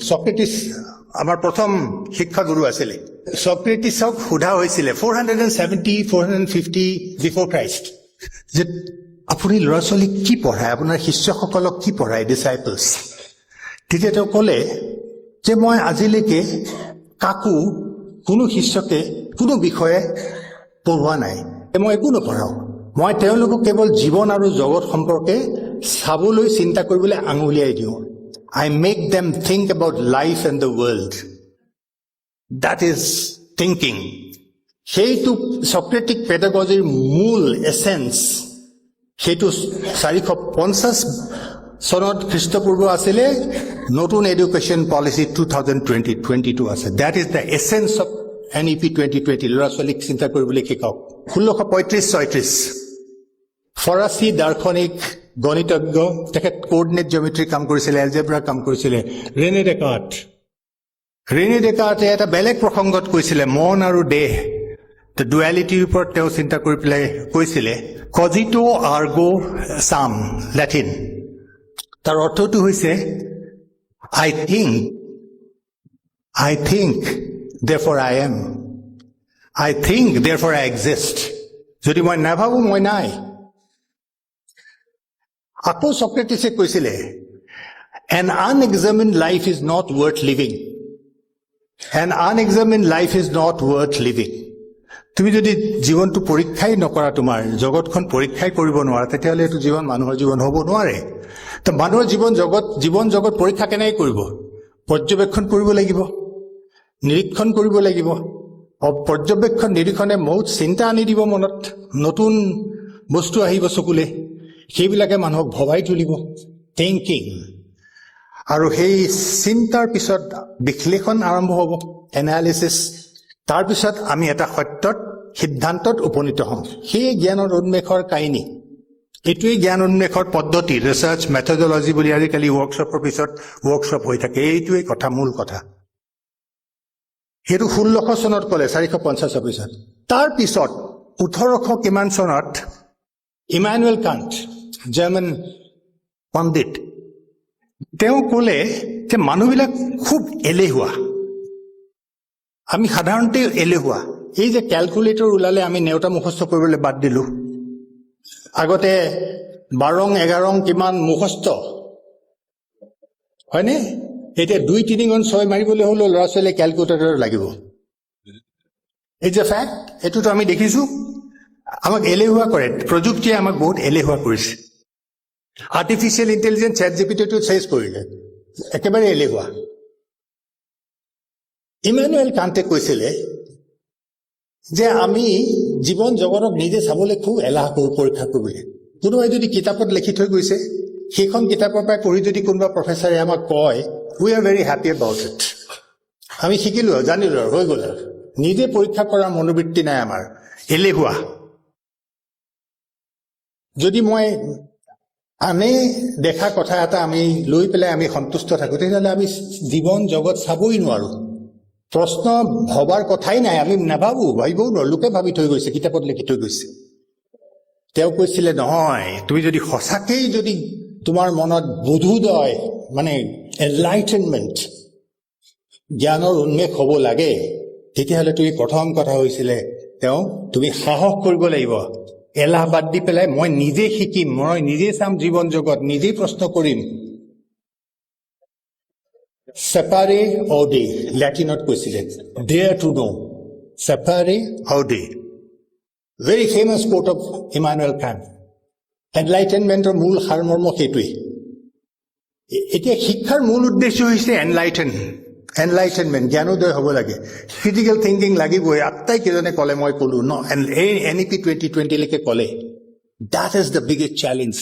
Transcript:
সক্ৰেটিছ আমাৰ প্ৰথম শিক্ষাগুৰু আছিলে। সক্ৰেটিছক সোধা হৈছিলে 450 বিফৰ ক্ৰাইষ্ট যে আপুনি ল'ৰা ছোৱালীক কি পঢ়ায়, আপোনাৰ শিষ্যসকলক কি পঢ়ায়, ডিচাইপলছ। তেতিয়া তেওঁ ক'লে যে মই আজিলৈকে কাকো কোনো শিষ্যকে কোনো বিষয়ে পঢ়োৱা নাই, মই একো নপঢ়াওঁ। মই তেওঁলোকক কেৱল জীৱন আৰু জগত সম্পৰ্কে চাবলৈ চিন্তা কৰিবলৈ আঙুলিয়াই দিওঁ। I make them think about life and the world. That is thinking. সেইটো সক্ৰেটিক পেডাগজিৰ মূল এছেন্স। সেইটো 450 চনত খ্ৰীষ্টপূৰ্ব আছিলে, নতুন এডুকেশ্যন পলিচি 2022 আছে। That is the essence of NEP 2020, ল'ৰা ছোৱালীক চিন্তা কৰিবলৈ শিকাওক। 1635-36 ফৰাচী দাৰ্শনিক গণিতজ্ঞ, তেখেত কোঅৰ্ডিনেট জিঅ'মেট্ৰি কাম কৰিছিলে, এলজেব্ৰা কাম কৰিছিলে, ৰেনে ডেকাৰ্ট। ৰেনে ডেকাৰ্টে এটা বেলেগ প্ৰসংগত কৈছিলে মন আৰু দেহ, ডুৱেলিটিৰ ওপৰত তেওঁ চিন্তা কৰি পেলাই কৈছিলে কজিটো আৰ্গো সাম, লেটিন। তাৰ অৰ্থটো হৈছে আই think therefore I am. I think therefore I exist. যদি মই নাভাবো মই নাই। আকৌ সক্ৰেটিছে কৈছিলে an unexamined life is not worth living. An unexamined life is not worth living. তুমি যদি জীৱনটো পৰীক্ষাই নকৰা, তোমাৰ জগতখন পৰীক্ষাই কৰিব নোৱাৰা, তেতিয়াহ'লে এইটো জীৱন মানুহৰ জীৱন হ'ব নোৱাৰে। তো মানুহৰ জীৱন জগত পৰীক্ষা কেনেকৈ কৰিব? পৰ্যবেক্ষণ কৰিব লাগিব, নিৰীক্ষণ কৰিব লাগিব। পৰ্যবেক্ষণ নিৰীক্ষণে বহুত চিন্তা আনি দিব মনত, নতুন বস্তু আহিব চকুলে, সেইবিলাকে মানুহক ভবাই তুলিব, থিংকিং। আৰু সেই চিন্তাৰ পিছত বিশ্লেষণ আৰম্ভ হ'ব, এনালিচিছ। তাৰপিছত আমি এটা সত্যত সিদ্ধান্তত উপনীত হ'ম। সেই জ্ঞানৰ উন্মেষৰ কাহিনী, এইটোৱেই জ্ঞান উন্মেষৰ পদ্ধতি, ৰিচাৰ্চ মেথডলজি বুলি আজিকালি ৱৰ্কশ্বপৰ পিছত ৱৰ্কশ্বপ হৈ থাকে। এইটোৱেই কথা, মূল কথা। সেইটো 1600 চনত ক'লে, 450 পিছত। তাৰ পিছত 1800 কিমান চনত ইমানুৱেল কাণ্ট, জাৰ্মান পণ্ডিত, তেওঁ ক'লে যে মানুহবিলাক খুব এলেহুৱা। আমি সাধাৰণতে এলেহুৱা। এই যে কেলকুলেটৰ ওলালে আমি নেওতা মুখস্থ কৰিবলৈ বাদ দিলোঁ। আগতে 12 11 কিমান মুখস্থ হয়নে? এতিয়া 2 3 গুণ 6 মাৰিবলৈ হ'লেও ল'ৰা ছোৱালীয়ে কেলকুলেটৰ লাগিব। এই যে ফেক্ট, এইটোতো আমি দেখিছোঁ। আমাক এলেহুৱা কৰে, প্ৰযুক্তিয়ে আমাক বহুত এলেহুৱা কৰিছে। আৰ্টিফিচিয়েল ইণ্টেলিজেঞ্চ ChatGPT-টো চেঞ্জ কৰিলে, একেবাৰে এলেহুৱা। ইমানুৱেল কাণ্টে কৈছিলে যে আমি জীৱন জগতক নিজে চাবলৈ খুব এলাহ কৰোঁ, পৰীক্ষা কৰিবলৈ। কোনোবাই যদি কিতাপত লিখি থৈ গৈছে, সেইখন কিতাপৰ পৰাই পঢ়ি যদি কোনোবা প্ৰফেচাৰে আমাক কয়, we are very happy about it. আমি শিকিলোঁ আৰু জানিলোঁ আৰু হৈ গ'ল আৰু। নিজে পৰীক্ষা কৰাৰ মনোবৃত্তি নাই আমাৰ, এলেহুৱা। যদি মই আনে দেখা কথা এটা আমি লৈ পেলাই আমি সন্তুষ্ট থাকোঁ, তেতিয়াহ'লে আমি জীৱন জগত চাবই নোৱাৰোঁ। প্ৰশ্ন ভবাৰ কথাই নাই, আমি নাভাবোঁ, ভাবিবও নোৱাৰোঁ। লোকে ভাবি থৈ গৈছে, কিতাপত লিখি থৈ গৈছে। তেওঁ কৈছিলে নহয়, তুমি যদি সঁচাকেই যদি তোমাৰ মনত বোধোদয়, মানে এনলাইটেনমেণ্ট, জ্ঞানৰ উন্মেষ হ'ব লাগে, তেতিয়াহ'লে তুমি প্ৰথম কথা হৈছিলে তুমি সাহস কৰিব লাগিব। এলাহ বাদ দি পেলাই মই নিজে শিকিম, মই নিজে চাম জীৱন জগত, নিজেই প্ৰশ্ন কৰিম। সেপাৰে অডে, লেটিনত কৈছিলে, ডেয়াৰ টু নো, সেপাৰে অডে। Very famous quote of Immanuel Kant. এনলাইটেনমেণ্টৰ মূল সাৰমৰ্ম সেইটোৱেই। এতিয়া শিক্ষাৰ মূল উদ্দেশ্য হৈছে এনলাইটেনমেণ্ট, জ্ঞানোদয় হ'ব লাগে। ক্ৰিটিকেল থিংকিং লাগিবই। আটাইকেইজনে ক'লে, মই ক'লো ন, NEP 2020 লৈকে ক'লে। That is the biggest challenge.